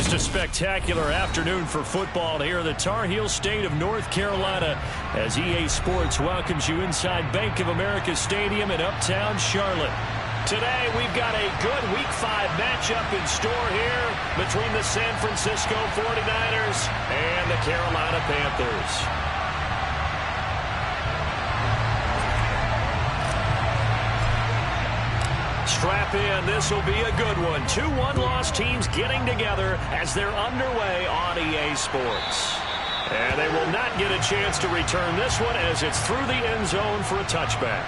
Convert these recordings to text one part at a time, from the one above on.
Just a spectacular afternoon for football here in the Tar Heel state of North Carolina as EA Sports welcomes you inside Bank of America Stadium in Uptown Charlotte. Today we've got a good Week 5 matchup in store here between the San Francisco 49ers and the Carolina Panthers. Strap in. This will be a good one. 2 one-loss teams getting together as they're underway on EA Sports. And they will not get a chance to return this one as it's through the end zone for a touchback.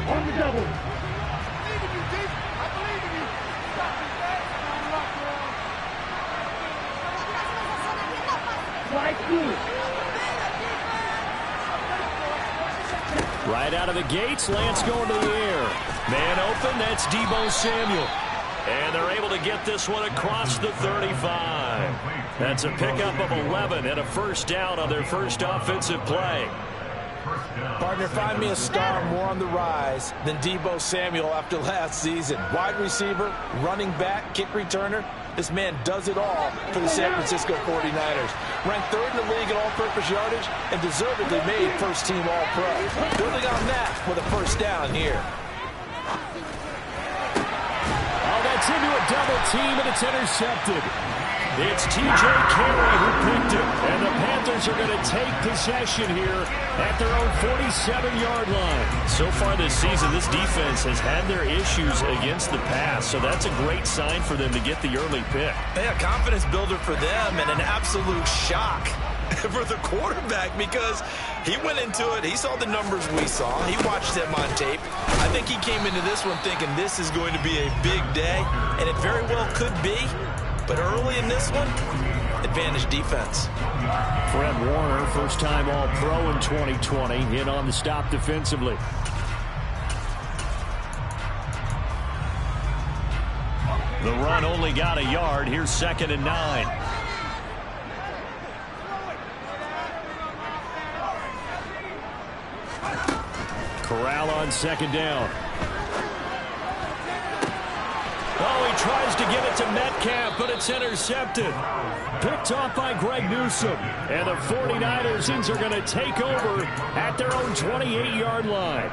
On the double. Right out of the gates, Lance going to the air. Man open, that's Deebo Samuel. And they're able to get this one across the 35. That's a pickup of 11 and a first down on their first offensive play. Partner, find me a star more on the rise than Deebo Samuel after last season. Wide receiver, running back, kick returner. This man does it all for the San Francisco 49ers. Ranked 3rd in the league in all-purpose yardage and deservedly made first-team All-Pro. Building on that with a first down here. Oh, that's into a double team, and it's intercepted. It's T.J. Carey who picked it, and the Panthers are going to take possession here at their own 47-yard line. So far this season, this defense has had their issues against the pass, so that's a great sign for them to get the early pick. Yeah, confidence builder for them and an absolute shock for the quarterback because he went into it, he saw the numbers we saw, he watched them on tape. I think he came into this one thinking this is going to be a big day, and it very well could be. But early in this one, advantage defense. Fred Warner, first-time All-Pro in 2020, in on the stop defensively. The run only got a yard. Here's 2nd and 9. Corral on 2nd down. Oh, he tries to give it to Metcalf, but it's intercepted. Picked off by Greg Newsome. And the 49ers are going to take over at their own 28-yard line.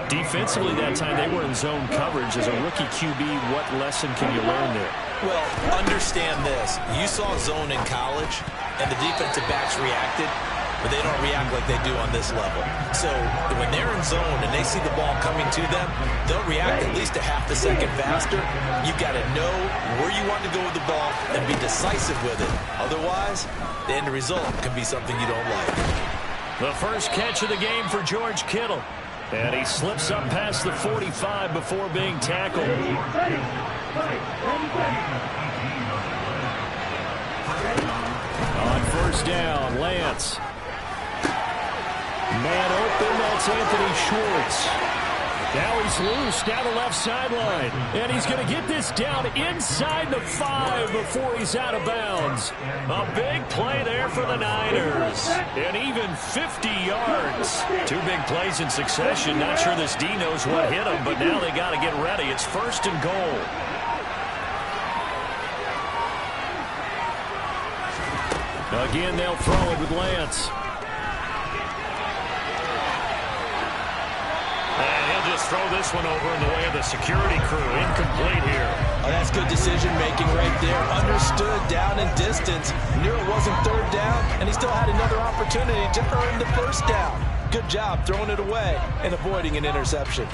Defensively that time, they were in zone coverage. As a rookie QB, what lesson can you learn there? Well, understand this. You saw zone in college, and the defensive backs reacted, but they don't react like they do on this level. So when they're in zone and they see the ball coming to them, they'll react at least a half a second faster. You've got to know where you want to go with the ball and be decisive with it. Otherwise, the end result can be something you don't like. The first catch of the game for George Kittle. And he slips up past the 45 before being tackled. On first down, Lance. Man open, that's Anthony Schwartz. Now he's loose down the left sideline. And he's going to get this down inside the 5 before he's out of bounds. A big play there for the Niners. And even 50 yards. 2 big plays in succession. Not sure this D knows what hit him, but now they got to get ready. It's 1st and goal. Again, they'll throw it with Lance. And he'll just throw this one over in the way of the security crew. Incomplete here. Oh, that's good decision-making right there. Understood down and distance. Knew it wasn't 3rd down, and he still had another opportunity to earn the 1st down. Good job throwing it away and avoiding an interception.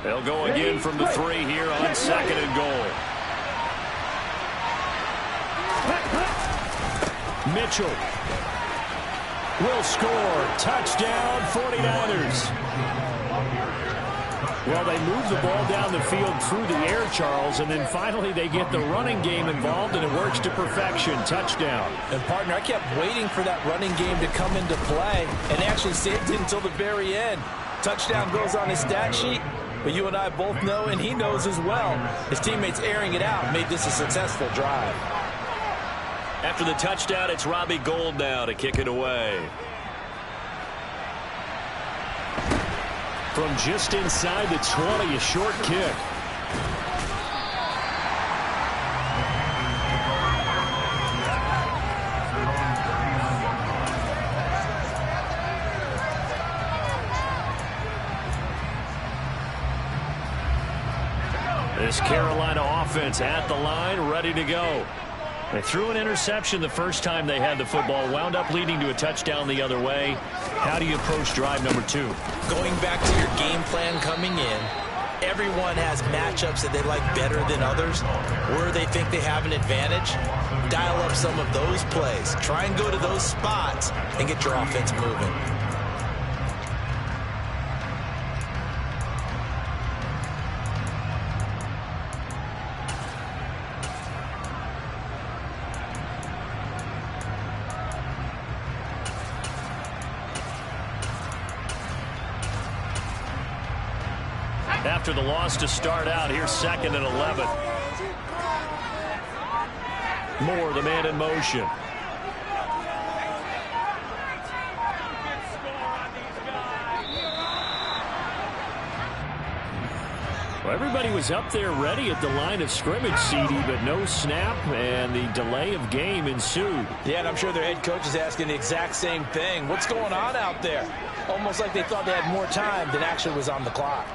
They'll go again from the 3 here on 2nd and goal. Mitchell will score. Touchdown, 49ers. Well, they move the ball down the field through the air, Charles, and then finally they get the running game involved, and it works to perfection. Touchdown. And, partner, I kept waiting for that running game to come into play, and they actually saved it until the very end. Touchdown goes on his stat sheet. But you and I both know, and he knows as well, his teammates airing it out made this a successful drive. After the touchdown, it's Robbie Gould now to kick it away. From just inside the 20, a short kick. This Carolina offense at the line, ready to go. They threw an interception the first time they had the football, wound up leading to a touchdown the other way. How do you approach drive number 2? Going back to your game plan coming in, everyone has matchups that they like better than others, where they think they have an advantage. Dial up some of those plays. Try and go to those spots and get your offense moving. After the loss to start out, here's 2nd and 11. Moore, the man in motion. Well, everybody was up there ready at the line of scrimmage, CD, but no snap, and the delay of game ensued. Yeah, and I'm sure their head coach is asking the exact same thing. What's going on out there? Almost like they thought they had more time than actually was on the clock.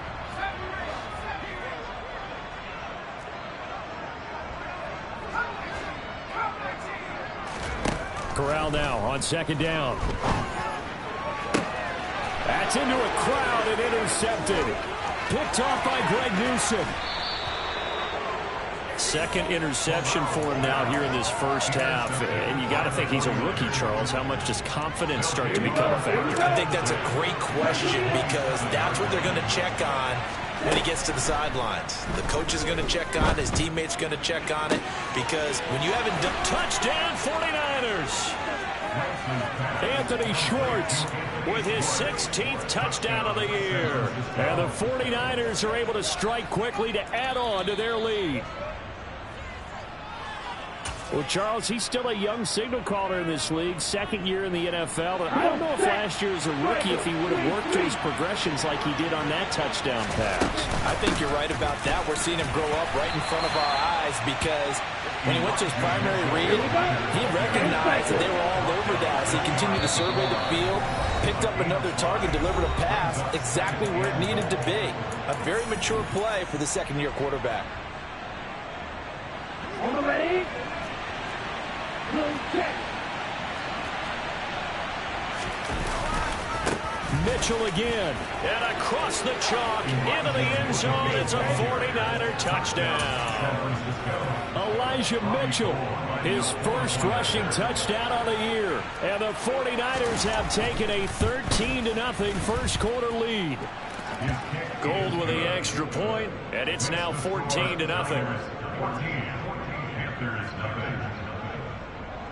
Corral now on 2nd down. That's into a crowd and intercepted. Picked off by Greg Newsome. 2nd interception for him now here in this first half. And you got to think he's a rookie, Charles. How much does confidence start to become a factor? I think that's a great question, because that's what they're going to check on when he gets to the sidelines. The coach is going to check on it. His teammates going to check on it, because when you haven't done... Touchdown 49ers! Anthony Schwartz with his 16th touchdown of the year. And the 49ers are able to strike quickly to add on to their lead. Well, Charles, he's still a young signal caller in this league, 2nd year in the NFL. But I don't know if last year as a rookie, if he would have worked to his progressions like he did on that touchdown pass. I think you're right about that. We're seeing him grow up right in front of our eyes, because when he went to his primary read, he recognized that they were all over that as he continued to survey the field, picked up another target, delivered a pass exactly where it needed to be. A very mature play for the 2nd-year quarterback. On the ready. Mitchell again. And across the chalk, into the end zone. It's a 49er touchdown. Elijah Mitchell, his first rushing touchdown on the year. And the 49ers have taken a 13-0 first quarter lead. Gold with the extra point, and it's now 14-0.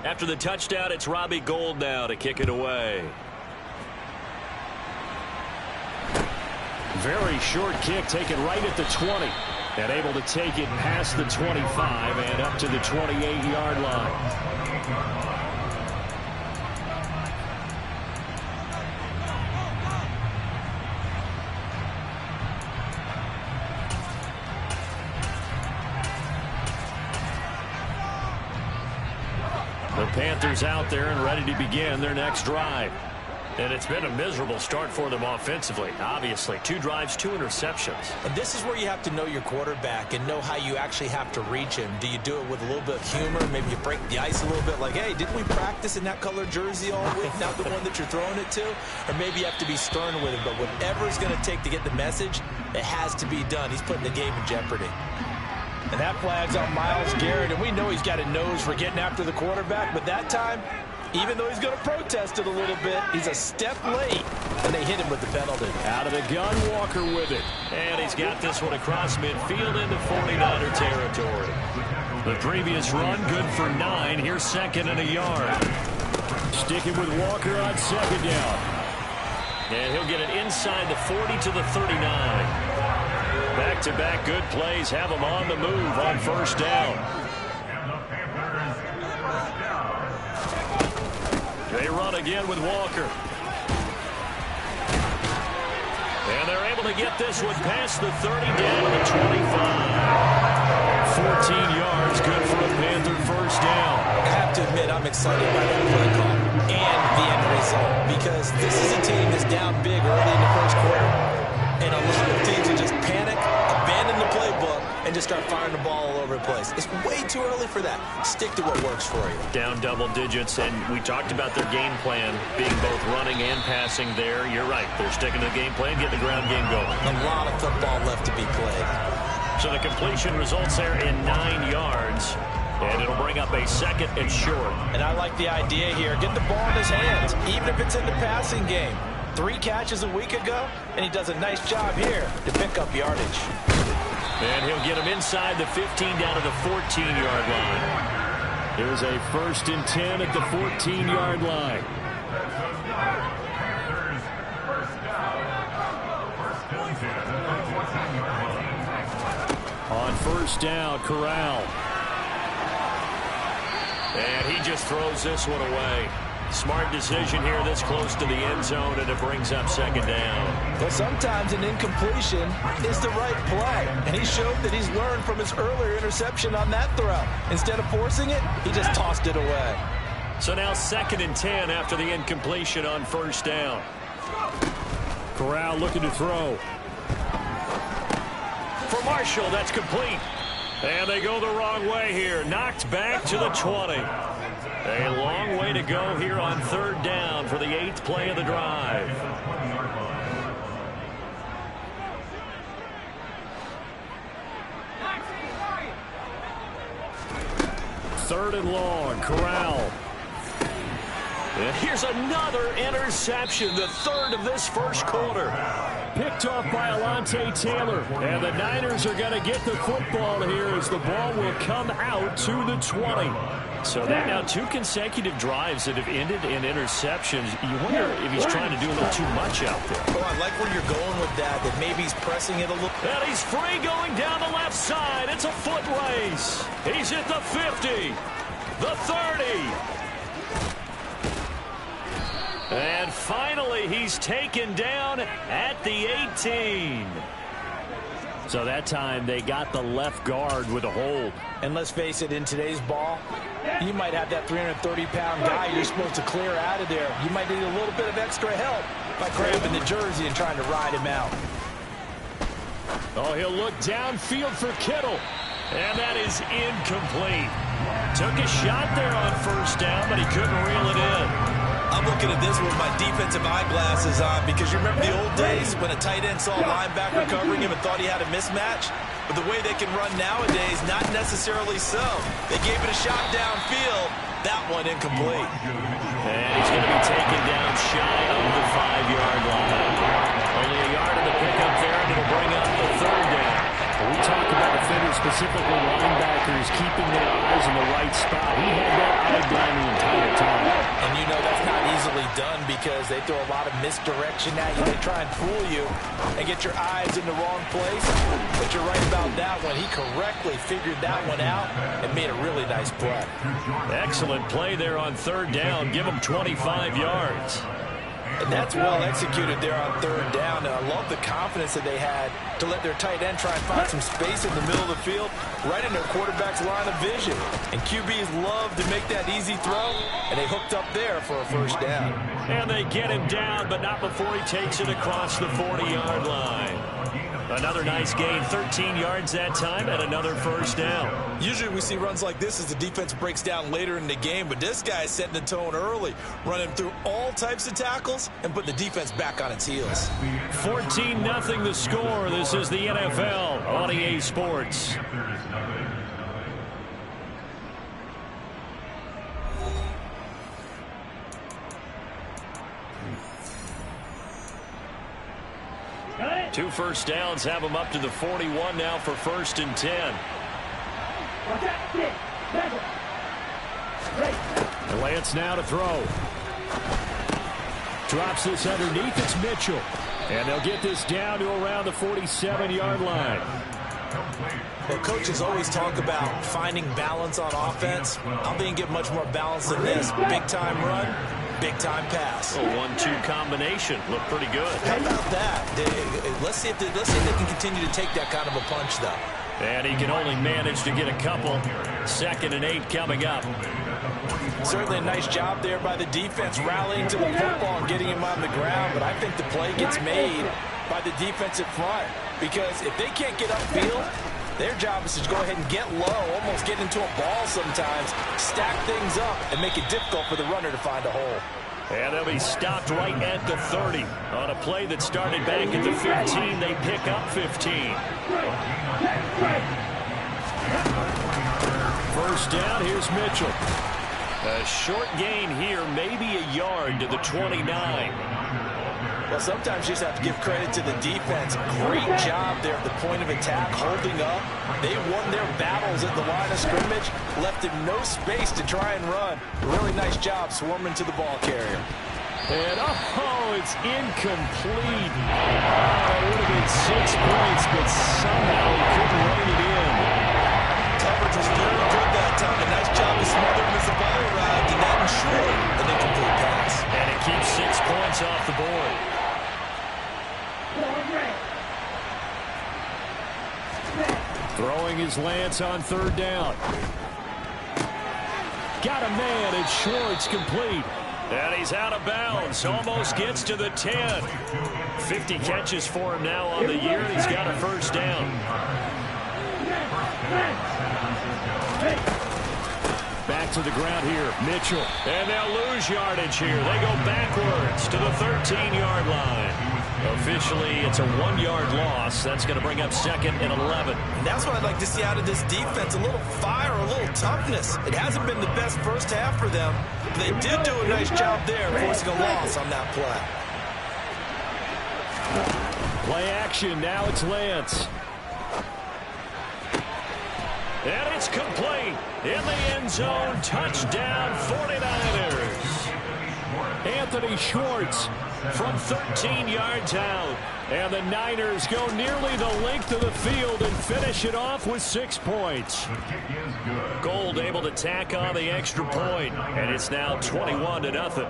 After the touchdown, it's Robbie Gould now to kick it away. Very short kick taken right at the 20. And able to take it past the 25 and up to the 28-yard line. The Panthers out there and ready to begin their next drive. And it's been a miserable start for them offensively. Obviously, 2 drives, 2 interceptions. And this is where you have to know your quarterback and know how you actually have to reach him. Do you do it with a little bit of humor? Maybe you break the ice a little bit like, hey, didn't we practice in that color jersey all week? Not the one that you're throwing it to? Or maybe you have to be stern with him. But whatever it's going to take to get the message, it has to be done. He's putting the game in jeopardy. And that flag's on Myles Garrett, and we know he's got a nose for getting after the quarterback, but that time, even though he's going to protest it a little bit, he's a step late, and they hit him with the penalty. Out of the gun, Walker with it. And he's got this one across midfield into 49er territory. The previous run, good for 9. Here's 2nd and a yard. Sticking with Walker on 2nd down. And he'll get it inside the 40 to the 39. Back-to-back good plays have him on the move on 1st down. They run again with Walker. And they're able to get this one past the 30 down to the 25. 14 yards, good for a Panther 1st down. I have to admit, I'm excited by that play call and the end result, because this is a team that's down big early in the first quarter, and a lot of teams will just panic, abandon the playbook, and just start firing the ball all over the place. It's way too early for that. Stick to what works for you. Down double digits, and we talked about their game plan being both running and passing there. You're right. They're sticking to the game plan, getting the ground game going. A lot of football left to be played. So the completion results there in 9 yards, and it'll bring up a 2nd and short. And I like the idea here. Get the ball in his hands, even if it's in the passing game. 3 catches a week ago, and he does a nice job here to pick up yardage. And he'll get him inside the 15 down to the 14-yard line. Here's a 1st and 10 at the 14-yard line. On 1st down, Corral. And he just throws this one away. Smart decision here this close to the end zone, and it brings up 2nd down. Well, sometimes an incompletion is the right play, and he showed that he's learned from his earlier interception on that throw. Instead of forcing it, he just tossed it away. So now 2nd and 10 after the incompletion on 1st down. Corral looking to throw. For Marshall, that's complete. And they go the wrong way here. Knocked back to the 20. A long way to go here on 3rd down for the 8th play of the drive. Third and long, Corral. And here's another interception, the 3rd of this first quarter. Picked off by Alontae Taylor. And the Niners are going to get the football here as the ball will come out to the 20. So that now 2 consecutive drives that have ended in interceptions. You wonder if he's trying to do a little too much out there. Oh, I like where you're going with that maybe he's pressing it a little. And he's free going down the left side. It's a foot race. He's at the 50, the 30. And finally, he's taken down at the 18. So that time they got the left guard with a hold. And let's face it, in today's ball, you might have that 330-pound guy you're supposed to clear out of there. You might need a little bit of extra help by grabbing the jersey and trying to ride him out. Oh, he'll look downfield for Kittle. And that is incomplete. Took a shot there on 1st down, but he couldn't reel it in. I'm a looking at this with my defensive eyeglasses on because you remember the old days when a tight end saw a linebacker covering him and thought he had a mismatch? But the way they can run nowadays, not necessarily so. They gave it a shot downfield. That one incomplete. And he's going to be taken down shy of the 5-yard line. Only a yard of the pickup there, and it'll bring up the 3rd down. When we talk about defenders, specifically linebackers, keeping their eyes in the right spot. He had that eye blind the entire time. And you know that's not easily done because they throw a lot of misdirection at you. They try and fool you and get your eyes in the wrong place. But you're right about that one. He correctly figured that one out and made a really nice play. Excellent play there on 3rd down. Give him 25 yards. And that's well executed there on 3rd down. And I love the confidence that they had to let their tight end try and find some space in the middle of the field, right in their quarterback's line of vision. And QBs love to make that easy throw, and they hooked up there for a 1st down. And they get him down, but not before he takes it across the 40-yard line. Another nice gain, 13 yards that time, and another 1st down. Usually we see runs like this as the defense breaks down later in the game, but this guy is setting the tone early, running through all types of tackles and putting the defense back on its heels. 14-0 the score. This is the NFL on EA Sports. Two 1st downs have them up to the 41 now for 1st and 10. Lance now to throw. Drops this underneath. It's Mitchell. And they'll get this down to around the 47-yard line. Well, coaches always talk about finding balance on offense. I don't think you get much more balance than this. Big-time run, big-time pass. A 1-2 combination. Look pretty good. How about that? Let's see if they can continue to take that kind of a punch, though. And he can only manage to get a couple. 2nd and 8 coming up. Certainly a nice job there by the defense rallying to the football and getting him on the ground, but I think the play gets made by the defensive front because if they can't get upfield, their job is to go ahead and get low, almost get into a ball sometimes, stack things up, and make it difficult for the runner to find a hole. And they'll be stopped right at the 30. On a play that started back at the 15, they pick up 15. 1st down, here's Mitchell. A short gain here, maybe a yard to the 29. Well, sometimes you just have to give credit to the defense. Great job there at the point of attack, holding up. They won their battles at the line of scrimmage, left him no space to try and run. Really nice job swarming to the ball carrier. And, oh, it's incomplete. It would have been 6 points, but somehow he couldn't rein it in. Coverage was very good that time. A nice job to smother him as the ball arrived, and that ensured an incomplete pass. And it keeps 6 points off the board. Throwing his Lance on 3rd down. Got a man, and Schwartz complete. And he's out of bounds. Almost gets to the 10. 50 catches for him now on the year, and he's got a 1st down. Back to the ground here, Mitchell. And they'll lose yardage here. They go backwards to the 13-yard line. Officially, it's a 1-yard loss. That's going to bring up 2nd and 11. And that's what I'd like to see out of this defense. A little fire, a little toughness. It hasn't been the best 1st half for them. But they did do a nice job there, forcing a loss on that play. Play action. Now it's Lance. And it's complete. In the end zone. Touchdown, 49ers. Anthony Schwartz from 13 yards out. And the Niners go nearly the length of the field and finish it off with 6 points. Gold able to tack on the extra point, and it's now 21-0.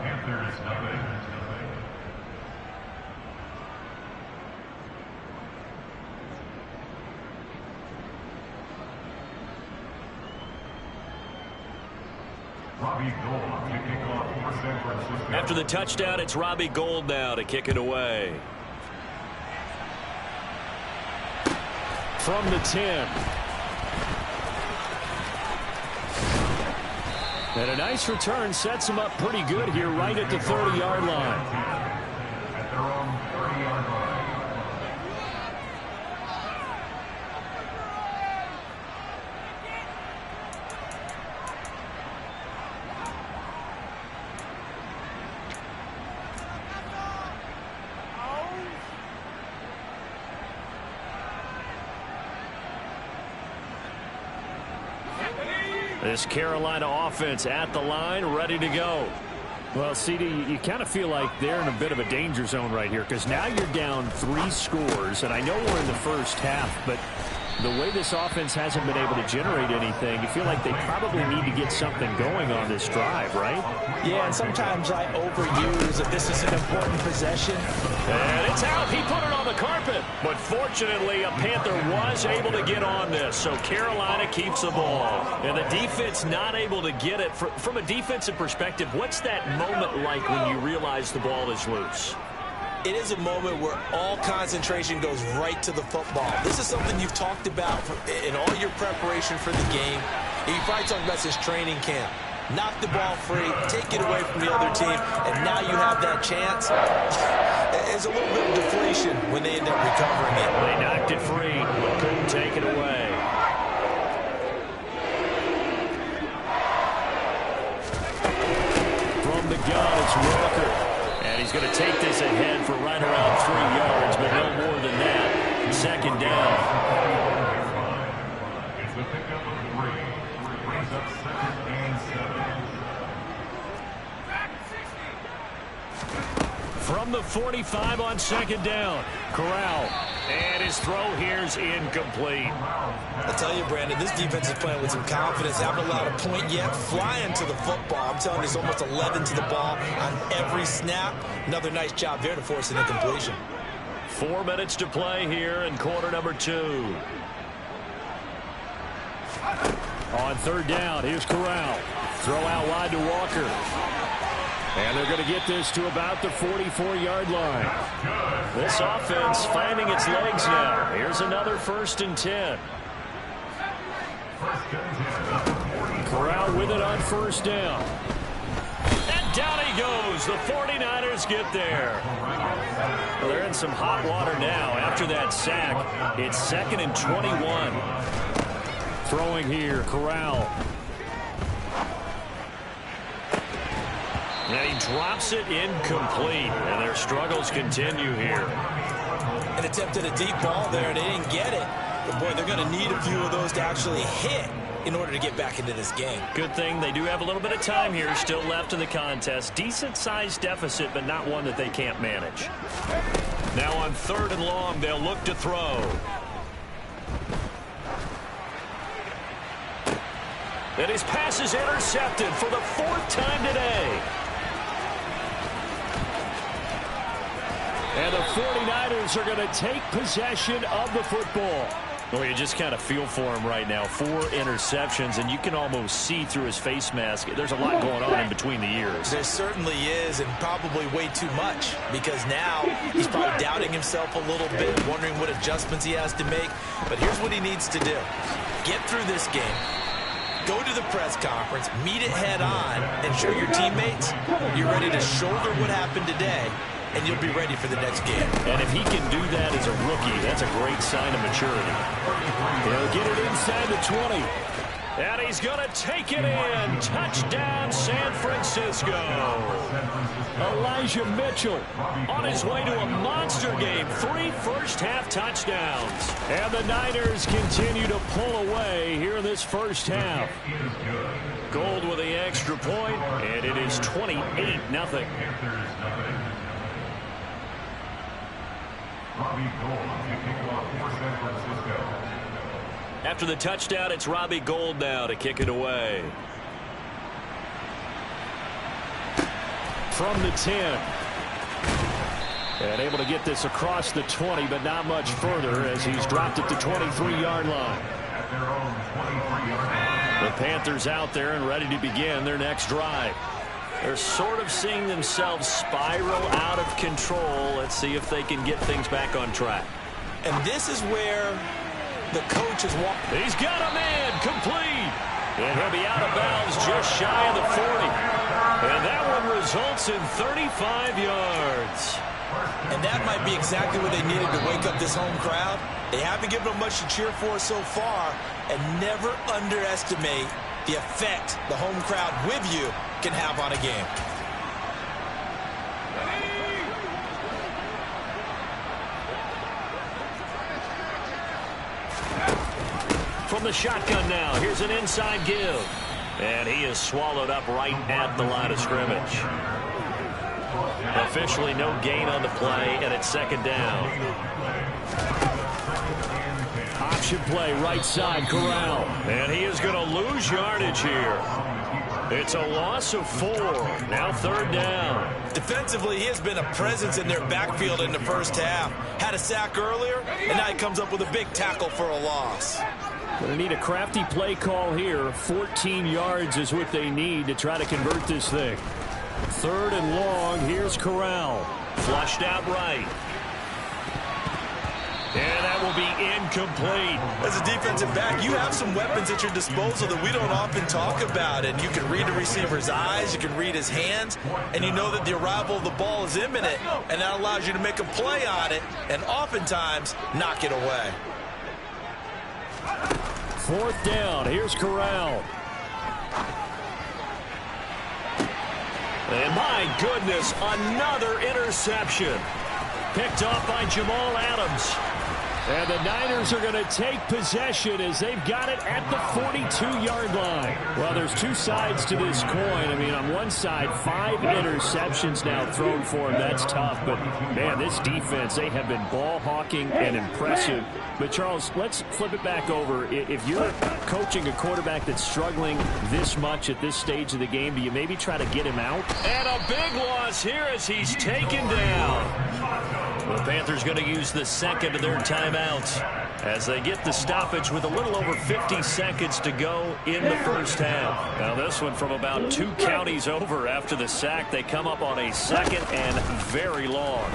After the touchdown, it's Robbie Gould now to kick it away. From the 10. And a nice return sets him up pretty good here right at the 30-yard line. This Carolina offense at the line, ready to go. Well, CD, you kind of feel like they're in a bit of a danger zone right here because now you're down 3 scores, and I know we're in the first half, but the way this offense hasn't been able to generate anything, you feel like they probably need to get something going on this drive, right? Yeah, and sometimes I overuse if this is an important possession. And it's out. He put it on the carpet. But fortunately, a Panther was able to get on this, so Carolina keeps the ball. And the defense not able to get it. From a defensive perspective, what's that moment like when you realize the ball is loose? It is a moment where all concentration goes right to the football. This is something you've talked about in all your preparation for the game. You probably talked about since training camp. Knock the ball free, take it away from the other team, and now you have that chance. There's a little bit of deflation when they end up recovering it. They knocked it free, but couldn't take it away. From the gun, it's Walker. And he's going to take this ahead for right around 3 yards, but no more than that. Second down. From the 45 on second down, Corral. And his throw here's incomplete. I tell you, Brandon, this defense is playing with some confidence. Haven't allowed a point yet. Flying to the football. I'm telling you, it's almost 11 to the ball on every snap. Another nice job there to force an incompletion. 4 minutes to play here in quarter number 2. On third down, here's Corral. Throw out wide to Walker. And they're going to get this to about the 44-yard line. This offense finding its legs now. Here's another 1st and 10. Corral with it on 1st down. And down he goes. The 49ers get there. Well, they're in some hot water now. After that sack, it's 2nd and 21. Throwing here, Corral. And he drops it incomplete. And their struggles continue here. An attempt at a deep ball there, and they didn't get it. But, boy, they're going to need a few of those to actually hit in order to get back into this game. Good thing they do have a little bit of time here still left in the contest. Decent-sized deficit, but not one that they can't manage. Now on 3rd and long, they'll look to throw. And his pass is intercepted for the 4th time today. And the 49ers are going to take possession of the football. Well, you just kind of feel for him right now. 4 interceptions, and you can almost see through his face mask. There's a lot going on in between the ears. There certainly is, and probably way too much, because now he's probably doubting himself a little bit, wondering what adjustments he has to make. But here's what he needs to do. Get through this game. Go to the press conference, meet it head on, and show your teammates you're ready to shoulder what happened today, and you'll be ready for the next game. And if he can do that as a rookie, that's a great sign of maturity. He'll get it inside the 20. And he's going to take it in. Touchdown, San Francisco. Elijah Mitchell on his way to a monster game. 3 first-half touchdowns. And the Niners continue to pull away here in this first half. Gold with the extra point, and it is 28-0. After the touchdown, it's Robbie Gould now to kick it away. From the 10. And able to get this across the 20, but not much further as he's dropped at the 23-yard line. The Panthers out there and ready to begin their next drive. They're sort of seeing themselves spiral out of control. Let's see if they can get things back on track. And this is where the coach is walking. He's got a man complete. And he'll be out of bounds just shy of the 40. And that one results in 35 yards. And that might be exactly what they needed to wake up this home crowd. They haven't given them much to cheer for so far. And never underestimate the effect the home crowd with you can have on a game. From the shotgun now, here's an inside give. And he is swallowed up right at the line of scrimmage. Officially no gain on the play, and it's second down. Option play, right side, Corral. And he is going to lose yardage here. It's a loss of 4. Now third down. Defensively, he has been a presence in their backfield in the first half. Had a sack earlier, and now he comes up with a big tackle for a loss. Going to need a crafty play call here. 14 yards is what they need to try to convert this thing. Third and long. Here's Corral. Flushed out right. And that will be incomplete. As a defensive back, you have some weapons at your disposal that we don't often talk about. And you can read the receiver's eyes, you can read his hands, and you know that the arrival of the ball is imminent. And that allows you to make a play on it and oftentimes knock it away. Fourth down. Here's Corral. And my goodness, another interception. Picked off by Jamal Adams. And the Niners are going to take possession as they've got it at the 42-yard line. Well, there's two sides to this coin. I mean, on one side, 5 interceptions now thrown for him. That's tough. But, man, this defense, they have been ball hawking and impressive. But, Charles, let's flip it back over. If you're coaching a quarterback that's struggling this much at this stage of the game, do you maybe try to get him out? And a big loss here as he's taken down. The Panthers going to use the second of their timeouts as they get the stoppage with a little over 50 seconds to go in the first half. Now this one from about 2 counties over after the sack. They come up on a second and very long.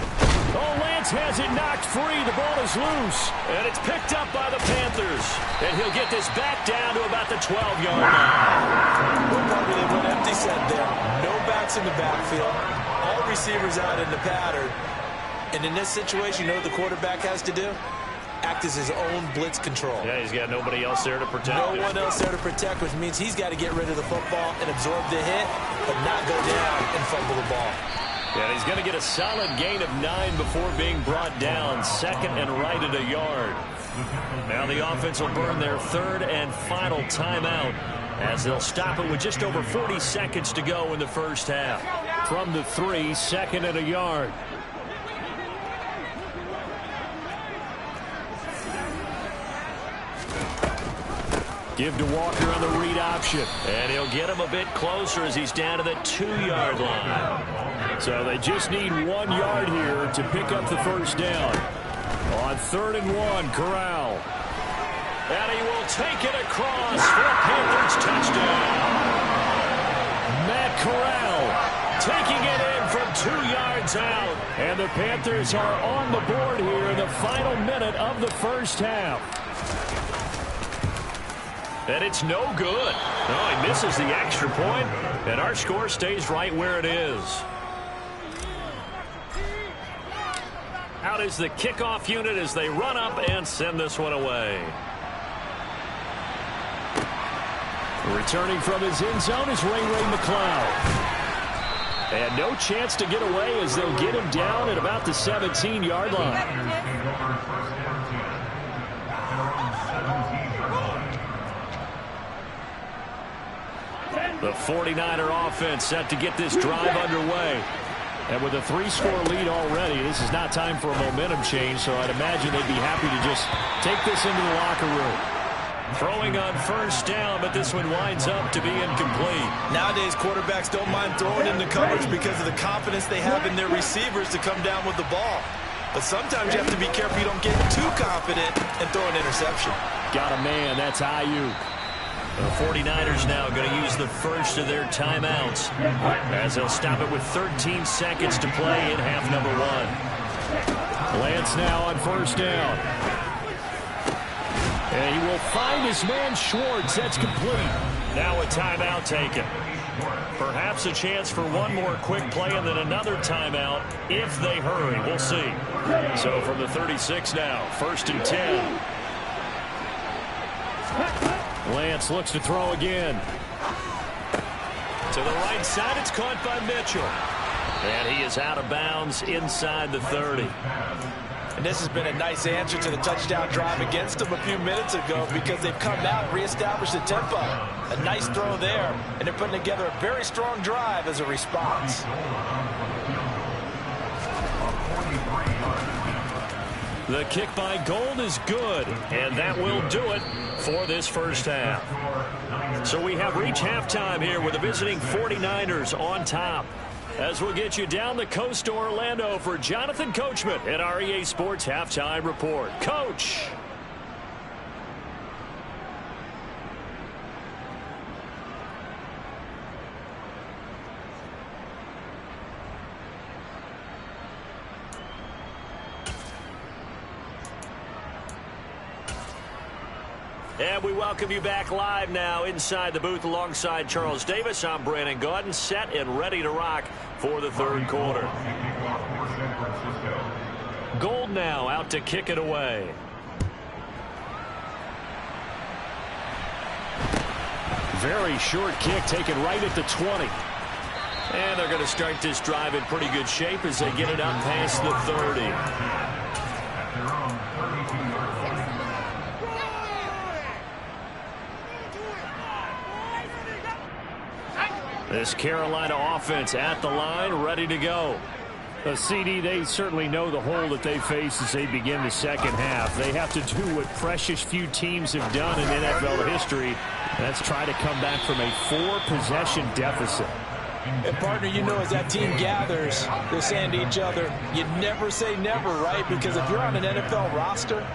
Oh, Lance has it knocked free. The ball is loose. And it's picked up by the Panthers. And he'll get this back down to about the 12-yard line. Well, probably they went empty set there. No backs in the backfield. All receivers out in the pattern. And in this situation, you know what the quarterback has to do? Act as his own blitz control. Yeah, he's got nobody else there to protect him. No one else there to protect, which means he's got to get rid of the football and absorb the hit, but not go down and fumble the ball. Yeah, he's going to get a solid gain of 9 before being brought down. Second and right at a yard. Now the offense will burn their third and final timeout as they'll stop it with just over 40 seconds to go in the first half. From the 3, second and a yard. Give to Walker on the read option. And he'll get him a bit closer as he's down to the 2-yard line. So they just need 1 yard here to pick up the first down. On 3rd and 1, Corral. And he will take it across for a Panthers touchdown. Matt Corral taking it in from 2 yards out. And the Panthers are on the board here in the final minute of the first half. And it's no good. No, he misses the extra point, and our score stays right where it is. Out is the kickoff unit as they run up and send this one away. Returning from his end zone is Ray McLeod. And no chance to get away as they'll get him down at about the 17-yard line. The 49er offense set to get this drive underway. And with a 3-score lead already, this is not time for a momentum change, so I'd imagine they'd be happy to just take this into the locker room. Throwing on first down, but this one winds up to be incomplete. Nowadays, quarterbacks don't mind throwing into coverage because of the confidence they have in their receivers to come down with the ball. But sometimes you have to be careful you don't get too confident and throw an interception. Got a man, that's Ayuk. The 49ers now going to use the first of their timeouts as they'll stop it with 13 seconds to play in half number 1. Lance now on first down. And he will find his man Schwartz. That's complete. Now a timeout taken. Perhaps a chance for one more quick play and then another timeout if they hurry. We'll see. So from the 36 now, 1st and 10. Lance looks to throw again. To the right side, it's caught by Mitchell. And he is out of bounds inside the 30. And this has been a nice answer to the touchdown drive against them a few minutes ago because they've come out and reestablished the tempo. A nice throw there, and they're putting together a very strong drive as a response. The kick by Gold is good, and that will do it for this first half. So we have reached halftime here with the visiting 49ers on top. As we'll get you down the coast to Orlando for Jonathan Coachman at our EA Sports Halftime Report. Coach. And we welcome you back live now inside the booth alongside Charles Davis. I'm Brandon Gaudin, set and ready to rock for the third quarter. Gold now out to kick it away. Very short kick taken right at the 20. And they're going to start this drive in pretty good shape as they get it up past the 30. This Carolina offense at the line, ready to go. CD, they certainly know the hole that they face as they begin the second half. They have to do what precious few teams have done in NFL history. That's try to come back from a 4-possession deficit. And, partner, you know, as that team gathers, they're saying to each other, you never say never, right? Because if you're on an NFL roster,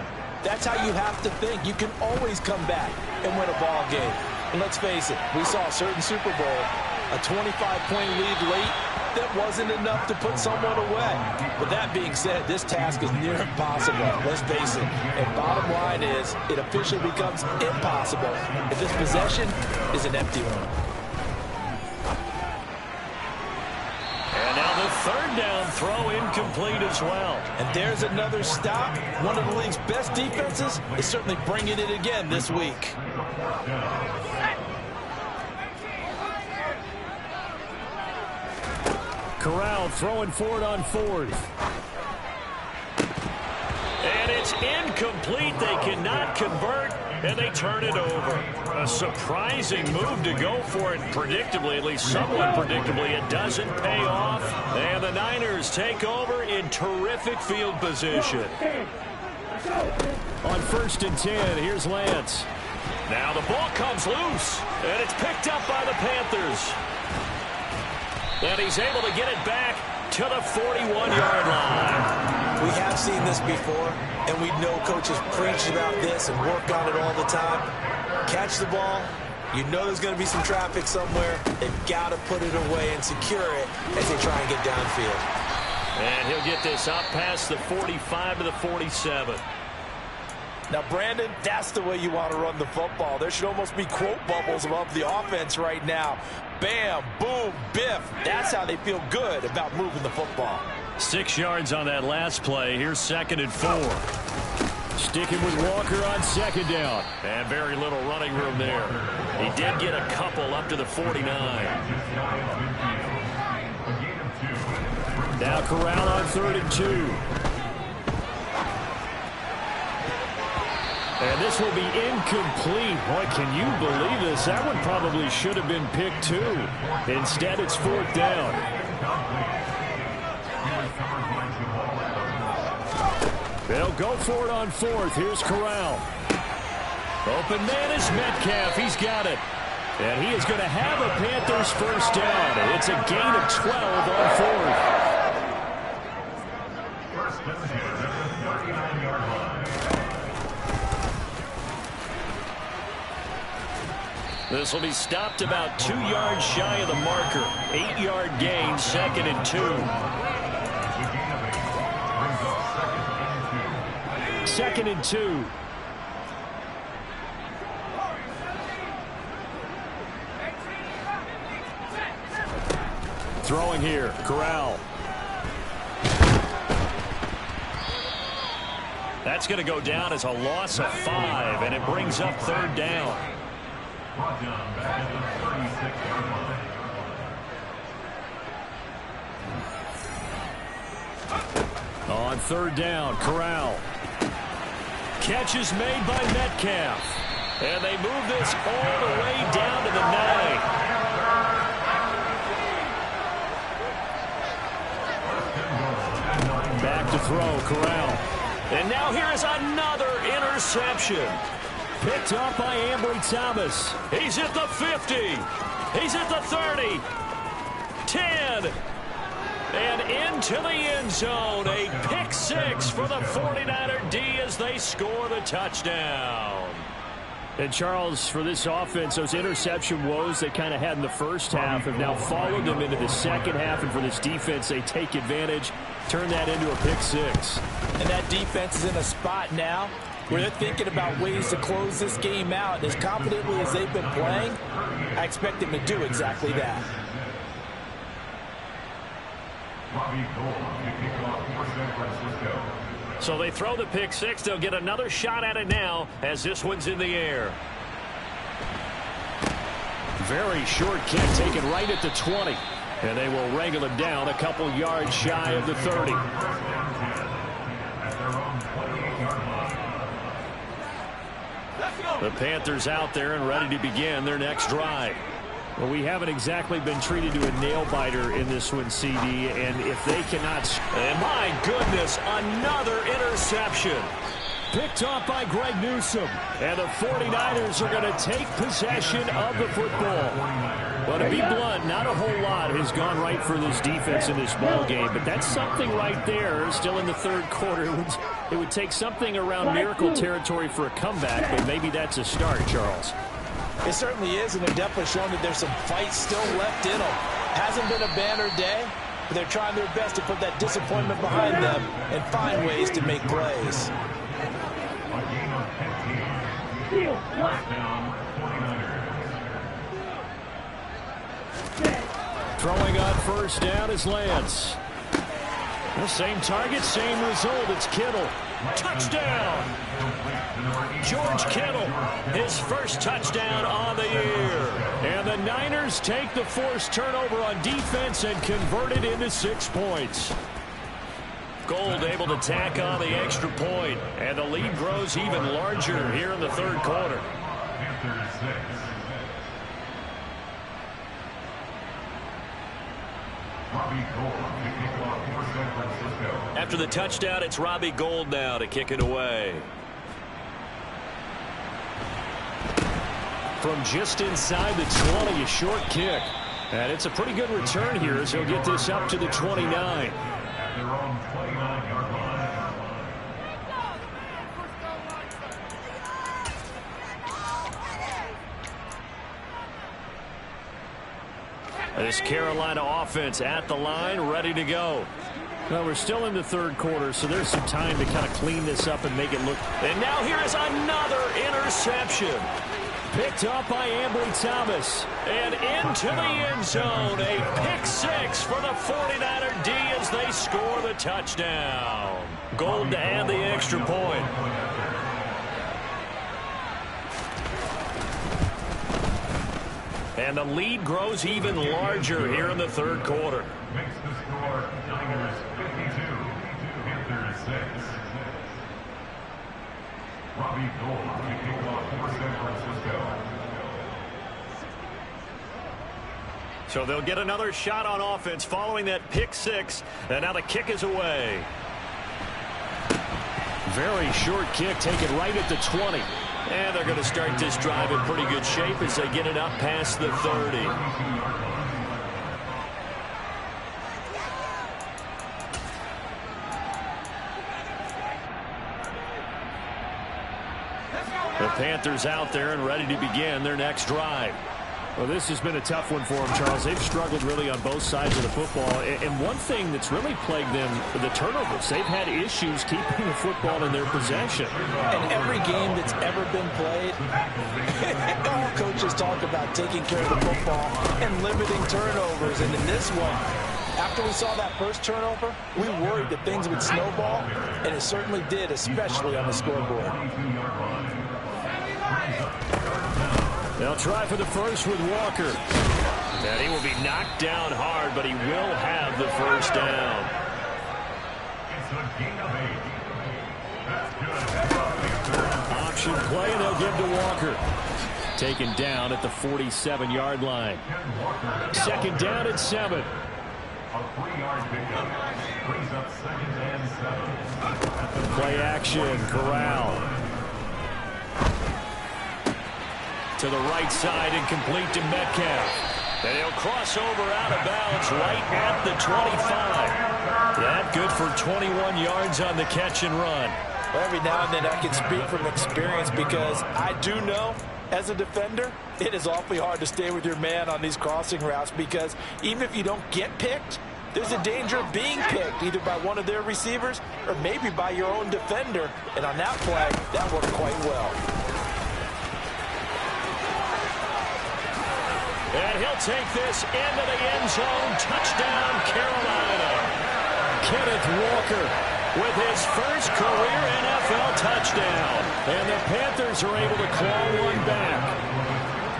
that's how you have to think. You can always come back and win a ball game. And let's face it, we saw a certain Super Bowl, a 25-point lead late, that wasn't enough to put someone away. But that being said, this task is near impossible. Let's face it. And bottom line is, it officially becomes impossible if this possession is an empty one. And now the third down throw incomplete as well. And there's another stop. One of the league's best defenses is certainly bringing it again this week. Corral throwing for it on 4th. And it's incomplete. They cannot convert, and they turn it over. A surprising move to go for it predictably, at least somewhat predictably. It doesn't pay off, and the Niners take over in terrific field position. On 1st and 10, here's Lance. Now the ball comes loose, and it's picked up by the Panthers. And he's able to get it back to the 41-yard line. We have seen this before, and we know coaches preach about this and work on it all the time. Catch the ball. You know there's going to be some traffic somewhere. They've got to put it away and secure it as they try and get downfield. And he'll get this up past the 45 to the 47. Now, Brandon, that's the way you want to run the football. There should almost be quote bubbles above the offense right now. Bam, boom, biff. That's how they feel good about moving the football. 6 yards on that last play. Here's 2nd and 4. Sticking with Walker on 2nd down. And very little running room there. He did get a couple up to the 49. Now Corral on 3rd and 2. And this will be incomplete. Boy, can you believe this? That one probably should have been picked too. Instead, it's 4th down. They'll go for it on 4th. Here's Corral. Open man is Metcalf. He's got it. And he is going to have a Panthers first down. It's a gain of 12 on 4th. This will be stopped about 2 yards shy of the marker. 8-yard gain, 2nd and 2. 2nd and 2. Throwing here, Corral. That's going to go down as a loss of 5, and it brings up 3rd down. On 3rd down, Corral. Catch is made by Metcalf. And they move this all the way down to the 9. Back to throw, Corral. And now here is another interception. Picked up by Ambry Thomas. He's at the 50. He's at the 30. 10. And into the end zone. A pick 6 for the 49er D as they score the touchdown. And Charles, for this offense, those interception woes they kind of had in the first half have now followed them into the second half. And for this defense, they take advantage, turn that into a pick 6. And that defense is in a spot now where they're thinking about ways to close this game out. As confidently as they've been playing, I expect them to do exactly that. So they throw the pick 6. They'll get another shot at it now as this one's in the air. Very short kick taken right at the 20. And they will wrangle him down a couple yards shy of the 30. The Panthers out there and ready to begin their next drive. Well, we haven't exactly been treated to a nail-biter in this one, CD, and if they cannot... And my goodness, another interception. Picked off by Greg Newsome. And the 49ers are going to take possession of the football. Well, to be blunt, not a whole lot has gone right for this defense in this ball game, but that's something right there. Still in the 3rd quarter. It would take something around miracle territory for a comeback, but maybe that's a start, Charles. It certainly is, and they're definitely showing that there's some fight still left in them. Hasn't been a banner day, but they're trying their best to put that disappointment behind them and find ways to make plays. Throwing on 1st down is Lance. The same target, same result. It's Kittle. Touchdown! George Kittle, his first touchdown on the year. And the Niners take the forced turnover on defense and convert it into 6 points. Gold able to tack on the extra point, and the lead grows even larger here in the 3rd quarter. After the touchdown, it's Robbie Gould now to kick it away. From just inside the 20, a short kick. And it's a pretty good return here as he'll get this up to the 29. This Carolina offense at the line, ready to go. Well, we're still in the 3rd quarter, so there's some time to kind of clean this up and make it look. And now here is another interception. Picked up by Ambry Thomas. And into the end zone. A pick 6 for the 49er D as they score the touchdown. Gold to add the extra point. And the lead grows even larger here in the 3rd quarter. Makes the score Niners 52, Panthers 6. Robbie Gould to kick off for San Francisco. So they'll get another shot on offense following that pick 6. And now the kick is away. Very short kick taken right at the 20. And they're going to start this drive in pretty good shape as they get it up past the 30. The Panthers out there and ready to begin their next drive. Well, this has been a tough one for them, Charles. They've struggled really on both sides of the football. And one thing that's really plagued them, the turnovers. They've had issues keeping the football in their possession. And every game that's ever been played, all coaches talk about taking care of the football and limiting turnovers. And in this one, after we saw that first turnover, we worried that things would snowball, and it certainly did, especially on the scoreboard. They'll try for the first with Walker. And he will be knocked down hard, but he will have the first down. It's a gain of 8. That's good. Option play, and they'll give to Walker. Taken down at the 47-yard line. Second down at 7. A 3-yard pickup brings up 2nd and 7. Play action, Corral. To the right side and complete to Metcalf. And he'll cross over out of bounds right at the 25. That good for 21 yards on the catch and run. Well, every now and then I can speak from experience because I do know as a defender it is awfully hard to stay with your man on these crossing routes because even if you don't get picked, there's a danger of being picked either by one of their receivers or maybe by your own defender. And on that play, that worked quite well. And he'll take this into the end zone. Touchdown, Carolina. Kenneth Walker with his first career NFL touchdown. And the Panthers are able to claw one back.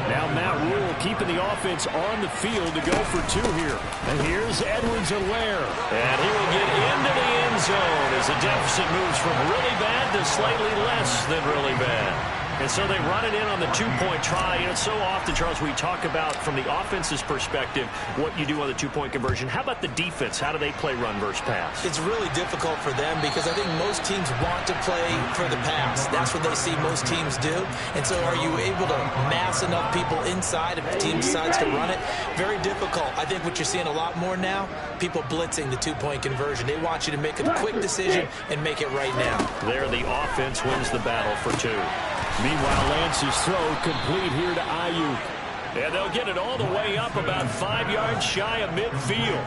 Now Matt Rule keeping the offense on the field to go for 2 here. And here's Edwards-Helaire. And he will get into the end zone as the deficit moves from really bad to slightly less than really bad. And so they run it in on the 2-point try. You know, so often, Charles, we talk about from the offense's perspective what you do on the 2-point conversion. How about the defense? How do they play run versus pass? It's really difficult for them because I think most teams want to play for the pass. That's what they see most teams do. And so are you able to mass enough people inside if the team decides to run it? Very difficult. I think what you're seeing a lot more now, people blitzing the 2-point conversion. They want you to make a quick decision and make it right now. There, the offense wins the battle for 2. Meanwhile, Lance's throw complete here to Ayuk. And they'll get it all the way up about 5 yards shy of midfield.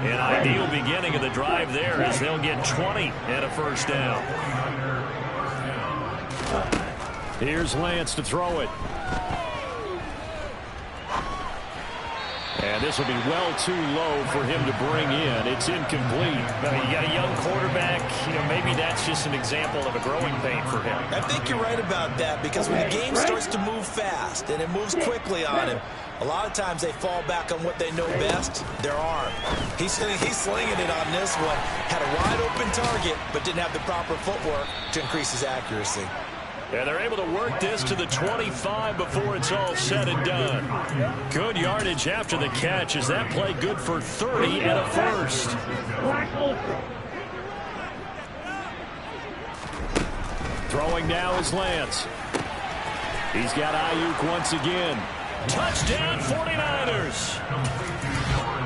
An ideal beginning of the drive there as they'll get 20 and a first down. Here's Lance to throw it. And this will be well too low for him to bring in. It's incomplete. But you got a young quarterback. You know, maybe that's just an example of a growing pain for him. I think you're right about that because when the game starts to move fast and it moves quickly on him, a lot of times they fall back on what they know best, their arm. He's slinging it on this one. Had a wide open target but didn't have the proper footwork to increase his accuracy. And they're able to work this to the 25 before it's all said and done. Good yardage after the catch as that play good for 30 and a first. Throwing now is Lance. He's got Ayuk once again. Touchdown 49ers.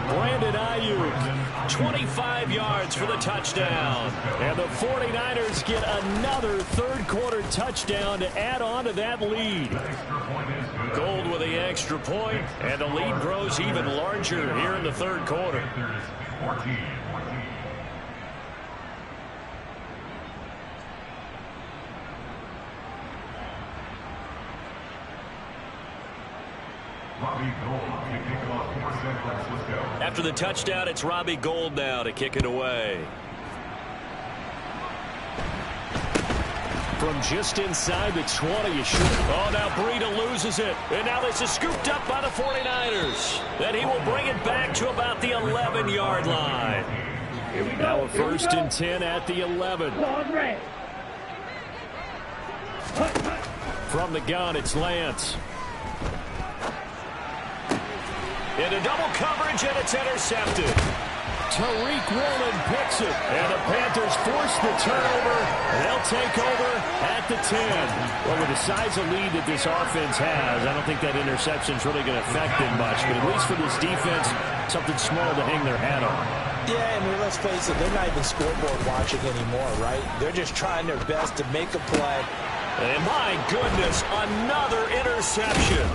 Brandon Ayuk, 25 yards for the touchdown. And the 49ers get another third-quarter touchdown to add on to that lead. Gold with the extra point, and the lead grows even larger here in the third quarter. After the touchdown, it's Robbie Gould now to kick it away. From just inside the 20, you shoot. Oh, now Breida loses it. And now this is scooped up by the 49ers. Then he will bring it back to about the 11-yard line. Now a 1st and 10 at the 11. From the gun, it's Lance. Into double coverage, and it's intercepted. Tariq Woolen picks it. And the Panthers force the turnover. They'll take over at the 10. Well, with the size of lead that this offense has, I don't think that interception's really going to affect them much. But at least for this defense, something small to hang their hat on. Yeah, and let's face it, they're not even scoreboard watching anymore, right? They're just trying their best to make a play. And my goodness, another interception.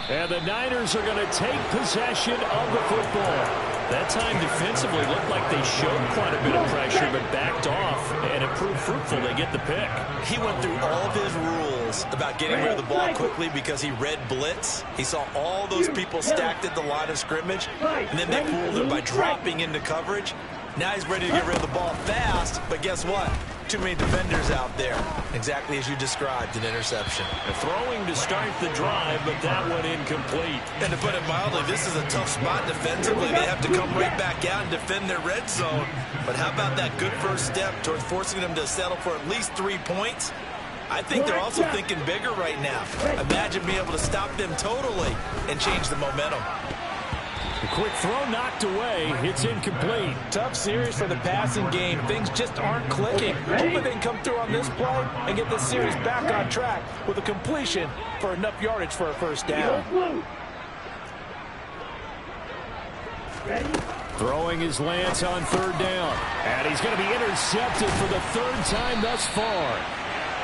And the Niners are going to take possession of the football. That time defensively looked like they showed quite a bit of pressure but backed off, and it proved fruitful. They get the pick. He went through all of his rules about getting rid of the ball quickly because he read blitz. He saw all those people stacked at the line of scrimmage, and then they fooled him by dropping into coverage. Now he's ready to get rid of the ball fast, but guess what? Too many defenders out there. Exactly as you described, an interception. Throwing to start the drive, but that one incomplete. And to put it mildly, this is a tough spot defensively. They have to come right back out and defend their red zone. But how about that good first step towards forcing them to settle for at least 3 points? I think they're also thinking bigger right now. Imagine being able to stop them totally and change the momentum. A quick throw knocked away. It's incomplete. Tough series for the passing game. Things just aren't clicking. Hopefully they can come through on this play and get this series back on track with a completion for enough yardage for a first down. Throwing is Lance on third down. And he's going to be intercepted for the third time thus far.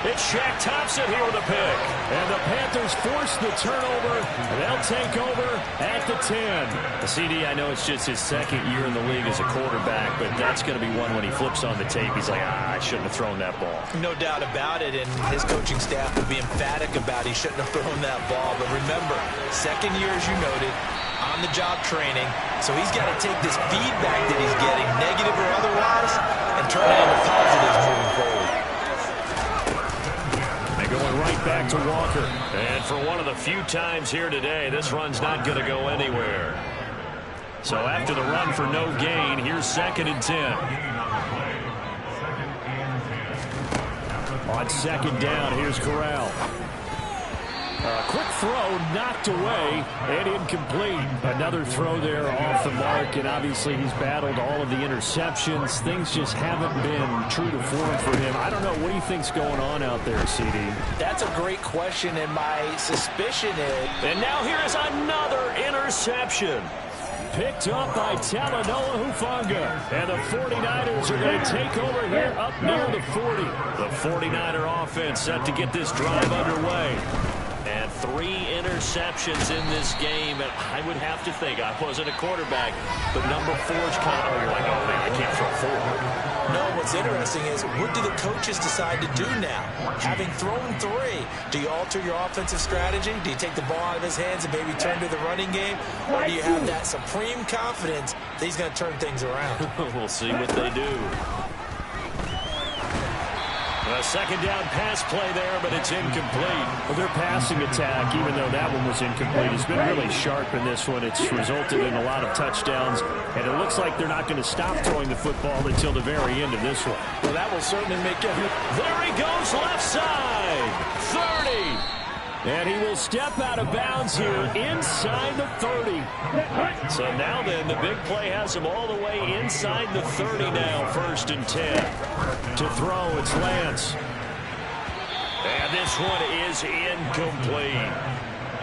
It's Shaq Thompson here with a pick. And the Panthers force the turnover. They'll take over at the 10. CD, I know it's just his second year in the league as a quarterback, but that's going to be one when he flips on the tape. He's like, I shouldn't have thrown that ball. No doubt about it, and his coaching staff will be emphatic about he shouldn't have thrown that ball. But remember, second year, as you noted, on-the-job training. So he's got to take this feedback that he's getting, negative or otherwise, and turn it into positives moving forward. Going right back to Walker. And for one of the few times here today, this run's not going to go anywhere. So after the run for no gain, here's 2nd and 10. On 2nd down, here's Corral. A quick throw knocked away and incomplete. Another throw there off the mark, and obviously he's battled all of the interceptions. Things just haven't been true to form for him. I don't know. What do you think's going on out there, CD? That's a great question, and my suspicion is... And now here is another interception. Picked up by Talanoa Hufanga. And the 49ers are going to take over here up near the 40. The 49er offense set to get this drive underway. And 3 interceptions in this game, and I would have to think, I wasn't a quarterback, but number 4's kind of, you're like, oh man, I can't throw 4. No, what's interesting is, what do the coaches decide to do now? Having thrown 3, do you alter your offensive strategy? Do you take the ball out of his hands and maybe turn to the running game? Or do you have that supreme confidence that he's going to turn things around? We'll see what they do. A 2nd down pass play there, but it's incomplete. Well, their passing attack, even though that one was incomplete, has been really sharp in this one. It's resulted in a lot of touchdowns, and it looks like they're not going to stop throwing the football until the very end of this one. Well, that will certainly make it. There he goes, left side, 30. And he will step out of bounds here inside the 30. So now then, the big play has him all the way inside the 30 now, 1st and 10. To throw, it's Lance. And this one is incomplete.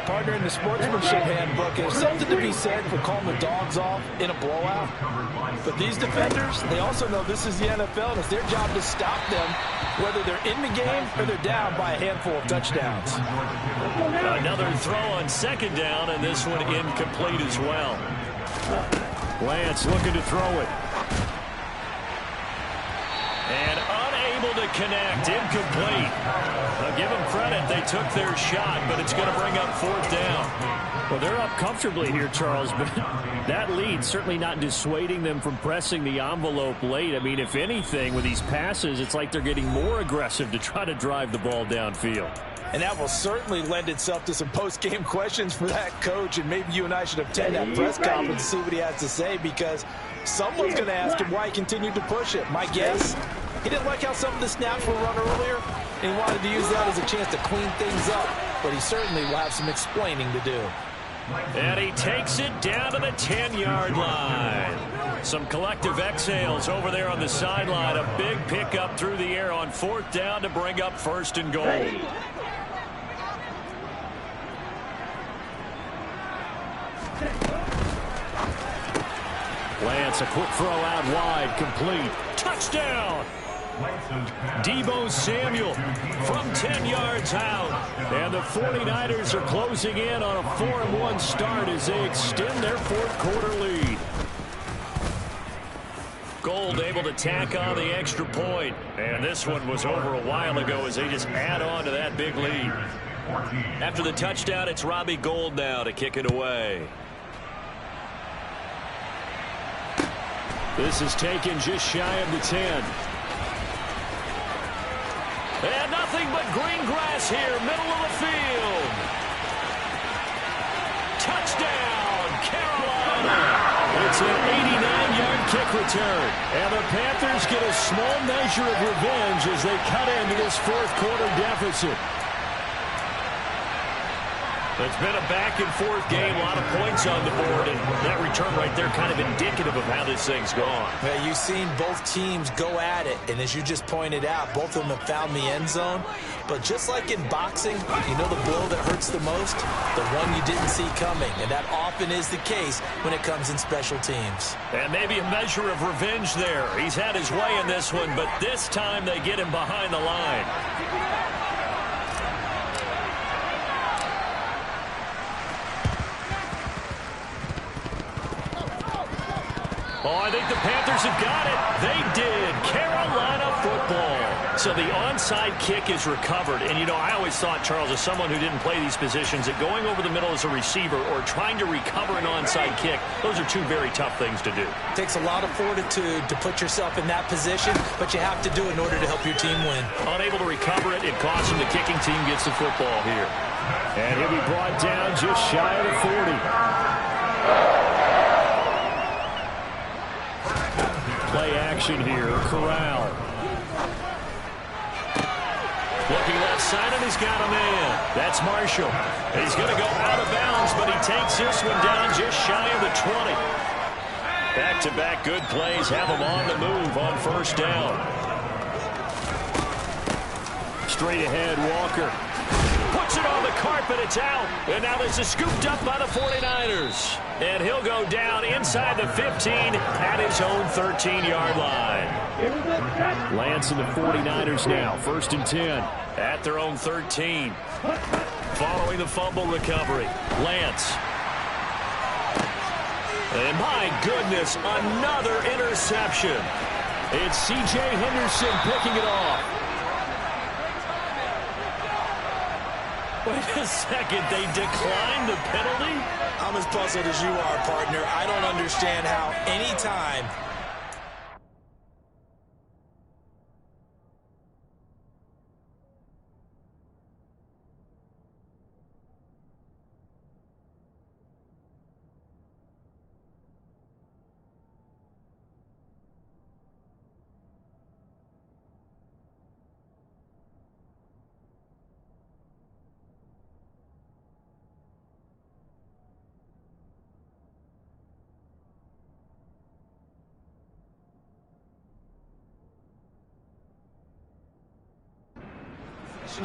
Partner, in the sportsmanship handbook, there's something to be said for calling the dogs off in a blowout. But these defenders, they also know this is the NFL, and it's their job to stop them, whether they're in the game or they're down by a handful of touchdowns. Another throw on 2nd down, and this one incomplete as well. Lance looking to throw it. And unable to connect, incomplete. I'll give them credit, they took their shot, but it's going to bring up 4th down. Well, they're up comfortably here, Charles, but that lead certainly not dissuading them from pressing the envelope late. I mean, if anything, with these passes, it's like they're getting more aggressive to try to drive the ball downfield. And that will certainly lend itself to some post-game questions for that coach, and maybe you and I should attend that press conference and see what he has to say, because someone's going to ask him why he continued to push it. My guess, he didn't like how some of the snaps were run earlier, and he wanted to use that as a chance to clean things up, but he certainly will have some explaining to do. And he takes it down to the 10-yard line. Some collective exhales over there on the sideline. A big pickup through the air on 4th down to bring up 1st and goal. Lance, a quick throw out wide, complete. Touchdown! Deebo Samuel from 10 yards out. And the 49ers are closing in on a 4-1 start as they extend their fourth quarter lead. Gold able to tack on the extra point. And this one was over a while ago as they just add on to that big lead. After the touchdown, it's Robbie Gould now to kick it away. This is taken just shy of the 10. And nothing but green grass here, middle of the field. Touchdown, Carolina. It's an 89-yard kick return. And the Panthers get a small measure of revenge as they cut into this fourth quarter deficit. It's been a back-and-forth game, a lot of points on the board, and that return right there kind of indicative of how this thing's gone. Yeah, you've seen both teams go at it, and as you just pointed out, both of them have found the end zone. But just like in boxing, you know the blow that hurts the most? The one you didn't see coming, and that often is the case when it comes in special teams. And maybe a measure of revenge there. He's had his way in this one, but this time they get him behind the line. Oh, I think the Panthers have got it. They did. Carolina football. So the onside kick is recovered. And, you know, I always thought, Charles, as someone who didn't play these positions, that going over the middle as a receiver or trying to recover an onside kick, those are two very tough things to do. It takes a lot of fortitude to put yourself in that position, but you have to do it in order to help your team win. Unable to recover it, it costs them. The kicking team gets the football here. And he'll be brought down just shy of the 40. Play action here. Corral. Looking left side, and he's got a man. That's Marshall. He's going to go out of bounds, but he takes this one down just shy of the 20. Back-to-back good plays have him on the move on first down. Straight ahead, Walker. Puts it on the carpet, it's out. And now this is scooped up by the 49ers. And he'll go down inside the 15 at his own 13-yard line. Lance and the 49ers now, 1st and 10. At their own 13. Following the fumble recovery, Lance. And my goodness, another interception. It's C.J. Henderson picking it off. Wait a second, they declined the penalty? I'm as puzzled as you are, partner. I don't understand how any time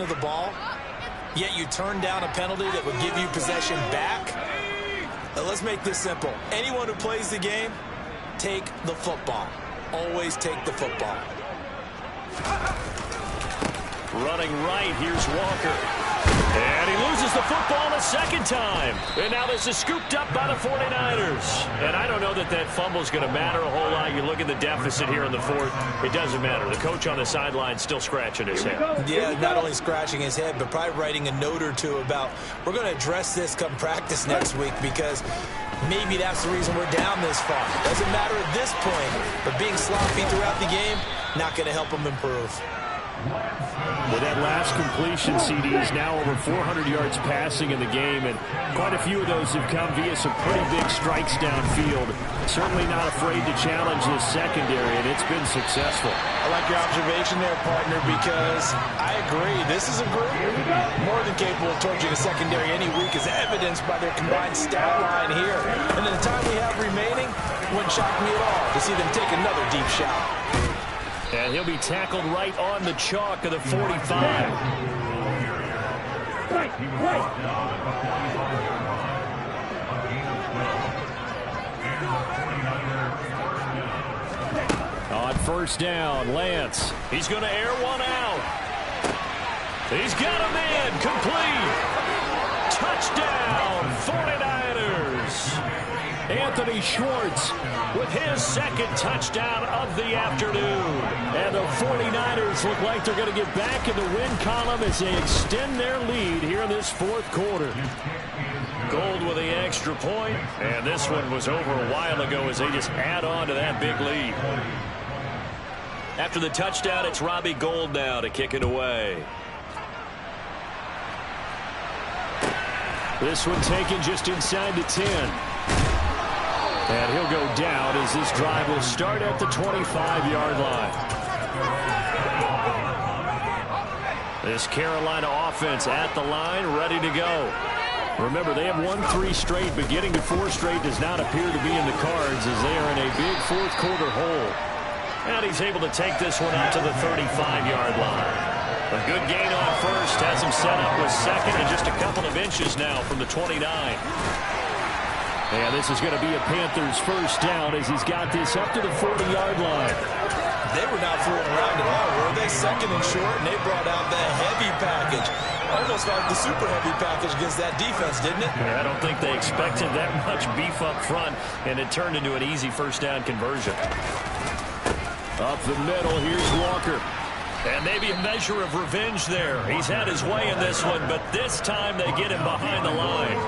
of the ball, yet you turn down a penalty that would give you possession back. Now let's make this simple. Anyone who plays the game, take the football. Always take the football. Running right, here's Walker. And he loses the football a second time. And now this is scooped up by the 49ers. And I don't know that that fumble is going to matter a whole lot. You look at the deficit here in the fourth. It doesn't matter. The coach on the sideline still scratching his head. Yeah, not only scratching his head, but probably writing a note or two about, we're going to address this come practice next week, because maybe that's the reason we're down this far. Doesn't matter at this point, but being sloppy throughout the game, not going to help them improve. With that last completion, CD is now over 400 yards passing in the game, and quite a few of those have come via some pretty big strikes downfield. Certainly not afraid to challenge this secondary, and it's been successful. I like your observation there, partner, because I agree. This is a group more than capable of torching a secondary any week, as evidenced by their combined stat line here. And in the time we have remaining, wouldn't shock me at all to see them take another deep shot. And he'll be tackled right on the chalk of the 45. On first down, Lance. He's going to air one out. He's got a man. Complete. Touchdown, 49ers. Anthony Schwartz with his second touchdown of the afternoon. And the 49ers look like they're going to get back in the win column as they extend their lead here in this fourth quarter. Gold with the extra point, and this one was over a while ago as they just add on to that big lead. After the touchdown, it's Robbie Gould now to kick it away. This one taken just inside the 10. And he'll go down as this drive will start at the 25-yard line. This Carolina offense at the line, ready to go. Remember, they have won 3 straight, but getting to 4 straight does not appear to be in the cards as they are in a big fourth quarter hole. And he's able to take this one out to the 35-yard line. A good gain on first has him set up with second and just a couple of inches now from the 29. And this is going to be a Panthers first down as he's got this up to the 40-yard line. They were not fooling around at all, were they? Second and short, and they brought out the heavy package. Almost like the super heavy package against that defense, didn't it? Yeah, I don't think they expected that much beef up front, and it turned into an easy first down conversion. Up the middle, here's Walker. And maybe a measure of revenge there. He's had his way in this one, but this time they get him behind the line.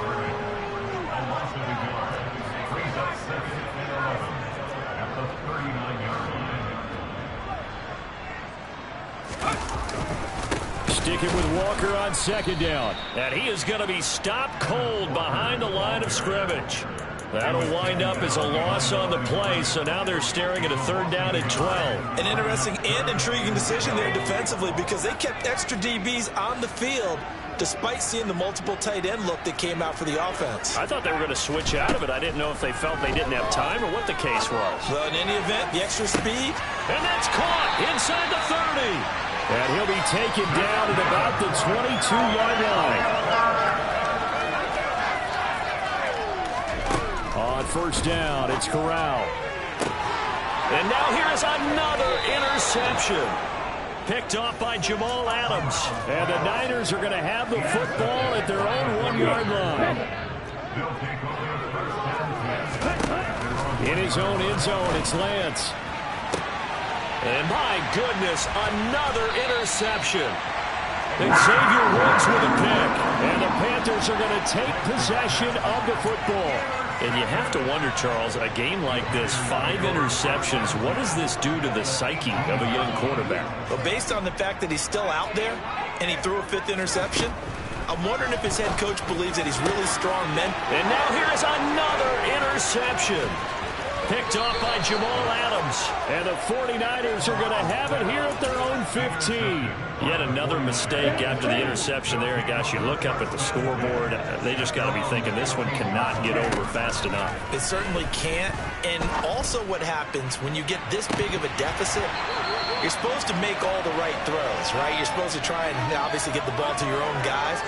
Sticking with Walker on second down. And he is going to be stopped cold behind the line of scrimmage. That'll wind up as a loss on the play, so now they're staring at a third down and 12. An interesting and intriguing decision there defensively because they kept extra DBs on the field despite seeing the multiple tight end look that came out for the offense. I thought they were going to switch out of it. I didn't know if they felt they didn't have time or what the case was. Well, in any event, the extra speed. And that's caught inside the 30. And he'll be taken down at about the 22-yard line. On first down, it's Corral. And now here is another interception. Picked off by Jamal Adams. And the Niners are going to have the football at their own 1-yard line. In his own end zone, it's Lance. And my goodness, another interception. And Xavier Woods with a pick. And the Panthers are going to take possession of the football. And you have to wonder, Charles, a game like this, 5 interceptions, what does this do to the psyche of a young quarterback? Well, based on the fact that he's still out there and he threw a 5th interception, I'm wondering if his head coach believes that he's really strong men. And now here is another interception. Picked off by Jamal Adams. And the 49ers are going to have it here at their own 15. Yet another mistake after the interception there. And gosh, you look up at the scoreboard, they just got to be thinking this one cannot get over fast enough. It certainly can't. And also what happens when you get this big of a deficit, you're supposed to make all the right throws, right? You're supposed to try and obviously get the ball to your own guys.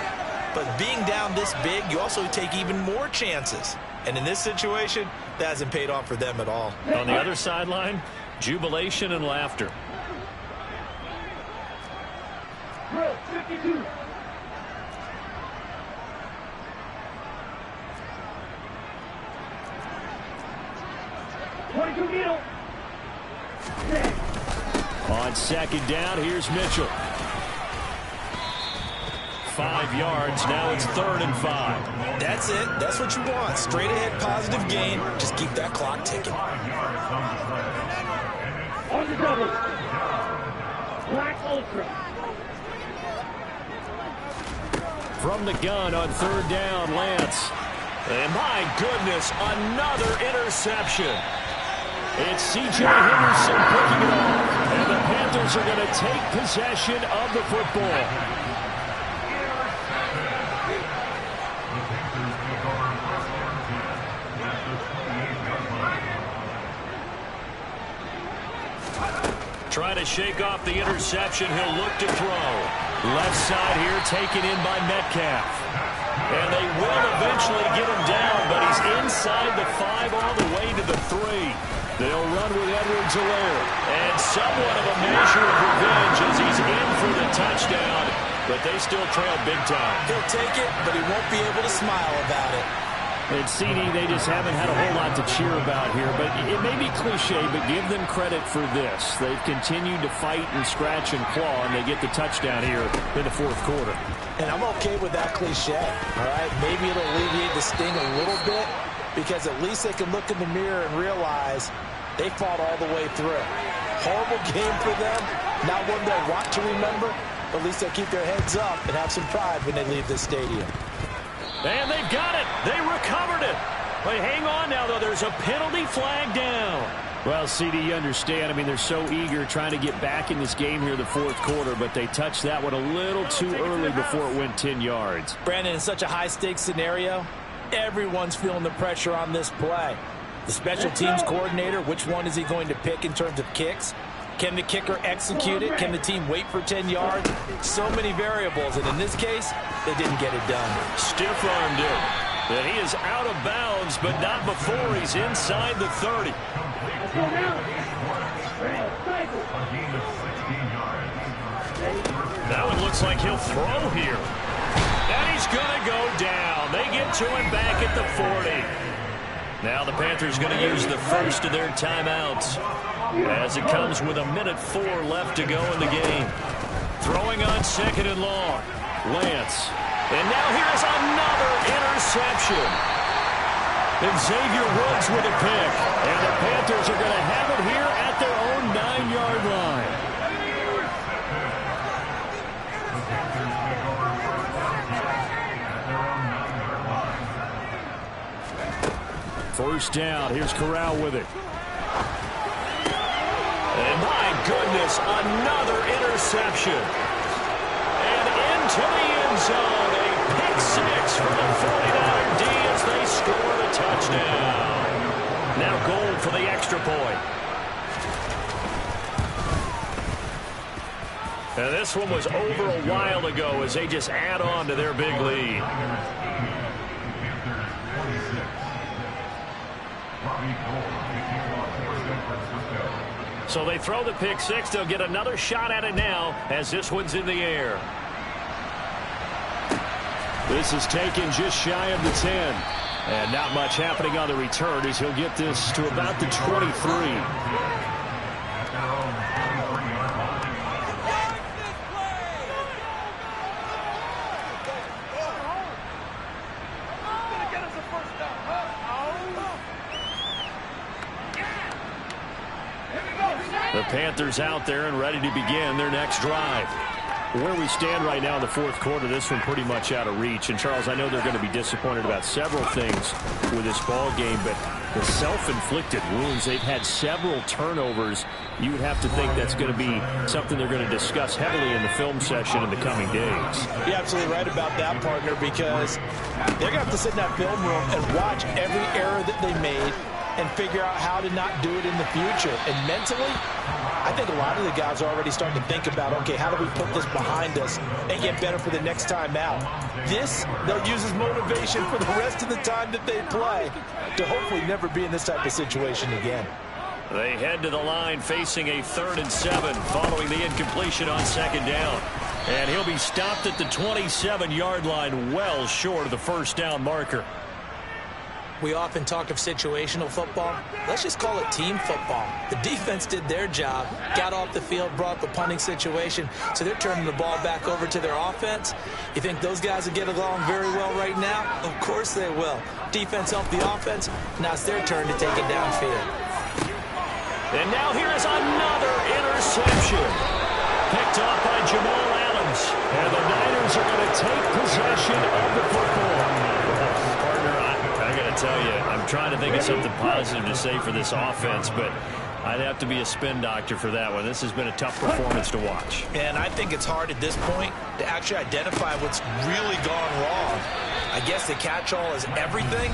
But being down this big, you also take even more chances. And in this situation, that hasn't paid off for them at all. On the other sideline, jubilation and laughter. Drill 52. On second down, here's Mitchell. 5 yards. Now it's 3rd and 5. That's it. That's what you want. Straight ahead positive gain. Just keep that clock ticking. On the double. Black Ultra. From the gun on 3rd down, Lance. And my goodness, another interception. It's C.J. Henderson picking it off. And the Panthers are going to take possession of the football. Trying to shake off the interception. He'll look to throw. Left side here taken in by Metcalf. And they will eventually get him down, but he's inside the 5 all the way to the 3. They'll run with Edwards-Helaire. And somewhat of a measure of revenge as he's in for the touchdown. But they still trail big time. He'll take it, but he won't be able to smile about it. And CD, they just haven't had a whole lot to cheer about here. But it may be cliche, but give them credit for this. They've continued to fight and scratch and claw, and they get the touchdown here in the fourth quarter. And I'm okay with that cliche, all right? Maybe it'll alleviate the sting a little bit because at least they can look in the mirror and realize they fought all the way through. Horrible game for them, not one they'll want to remember, but at least they'll keep their heads up and have some pride when they leave this stadium. And they've got it. They recovered it. But hang on now, though. There's a penalty flag down. Well, CD, you understand. I mean, they're so eager trying to get back in this game here in the fourth quarter, but they touched that one a little too early before it went 10 yards. Brandon, in such a high-stakes scenario, everyone's feeling the pressure on this play. The special teams coordinator, which one is he going to pick in terms of kicks? Can the kicker execute it? Can the team wait for 10 yards? So many variables, and in this case, they didn't get it done. Stiff-armed him. And he is out of bounds, but not before he's inside the 30. Now it looks like he'll throw here. And he's going to go down. They get to him back at the 40. Now the Panthers going to use the first of their timeouts as it comes with 1:04 left to go in the game. Throwing on second and long. Lance. And now here's another interception. And Xavier Woods with a pick. And the Panthers are going to have it here at their own 9-yard line. First down. Here's Corral with it. And my goodness, another interception. And into the end zone, a pick six for the 49er D as they score the touchdown. Now goal for the extra point. And this one was over a while ago as they just add on to their big lead. So they throw the pick six. They'll get another shot at it now as this one's in the air. This is taken just shy of the 10. And not much happening on the return as he'll get this to about the 23. The Panthers out there and ready to begin their next drive. Where we stand right now in the fourth quarter, this one pretty much out of reach. And, Charles, I know they're going to be disappointed about several things with this ball game, but the self-inflicted wounds, they've had several turnovers. You would have to think that's going to be something they're going to discuss heavily in the film session in the coming days. You're absolutely right about that, partner, because they're going to have to sit in that film room and watch every error that they made and figure out how to not do it in the future. And mentally, I think a lot of the guys are already starting to think about, okay, how do we put this behind us and get better for the next time out? This, they'll use as motivation for the rest of the time that they play to hopefully never be in this type of situation again. They head to the line facing a 3rd and 7 following the incompletion on second down. And he'll be stopped at the 27-yard line, well short of the first down marker. We often talk of situational football. Let's just call it team football. The defense did their job, got off the field, brought the punting situation, so they're turning the ball back over to their offense. You think those guys will get along very well right now? Of course they will. Defense helped the offense. Now it's their turn to take it downfield. And now here is another interception. Picked off by Jamal Adams. And the Niners are going to take possession of the football. I got to tell you, I'm trying to think of something positive to say for this offense, but I'd have to be a spin doctor for that one. This has been a tough performance to watch. And I think it's hard at this point to actually identify what's really gone wrong. I guess the catch-all is everything.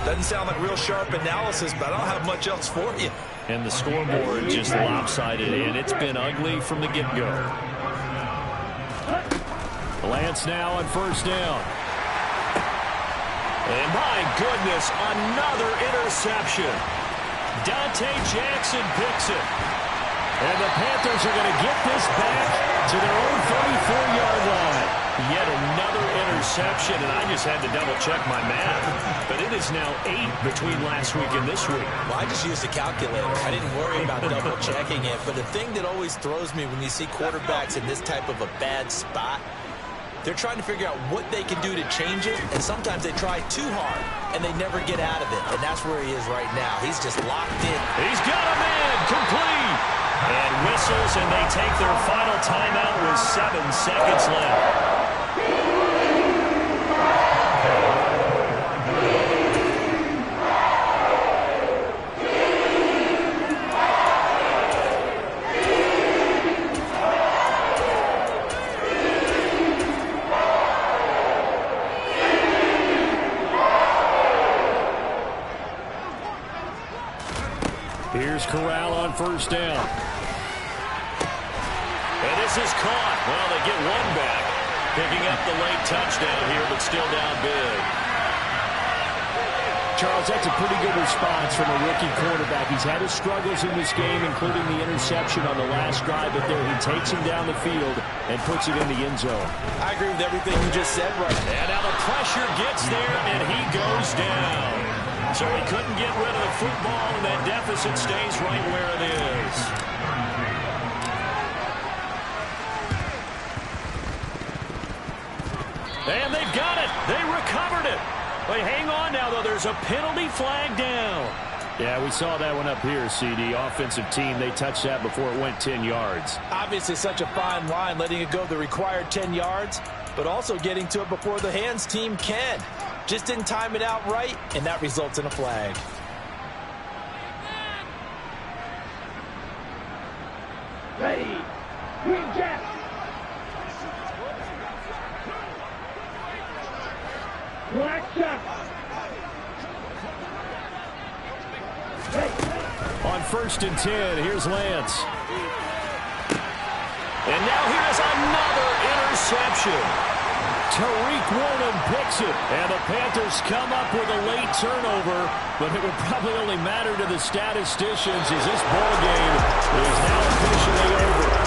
Doesn't sound like real sharp analysis, but I don't have much else for you. And the scoreboard just lopsided, and it's been ugly from the get-go. Lance now on first down. And my goodness, another interception. Dante Jackson picks it. And the Panthers are going to get this back to their own 34-yard line. Yet another interception, and I just had to double-check my math. But it is now 8 between last week and this week. Well, I just used a calculator. I didn't worry about double-checking it. But the thing that always throws me when you see quarterbacks in this type of a bad spot, they're trying to figure out what they can do to change it, and sometimes they try too hard, and they never get out of it. And that's where he is right now. He's just locked in. He's got a man complete. And whistles, and they take their final timeout with 7 seconds left. Here's Corral on first down. And this is caught. Well, they get one back. Picking up the late touchdown here, but still down big. Charles, that's a pretty good response from a rookie quarterback. He's had his struggles in this game, including the interception on the last drive, but there he takes him down the field and puts it in the end zone. I agree with everything you just said right now. And now the pressure gets there, and he goes down. So he couldn't get rid of the football, and that deficit stays right where it is. And they've got it. They recovered it. They hang on now, though. There's a penalty flag down. Yeah, we saw that one up here, CD. Offensive team, they touched that before it went 10 yards. Obviously such a fine line, letting it go the required 10 yards, but also getting to it before the hands team can. Just didn't time it out right, and that results in a flag. Ready. Green Jack. Black Jack. On first and 10, here's Lance. And now here's another interception. Tariq Woolen picks it, and the Panthers come up with a late turnover, but it would probably only matter to the statisticians as this ball game is now officially over.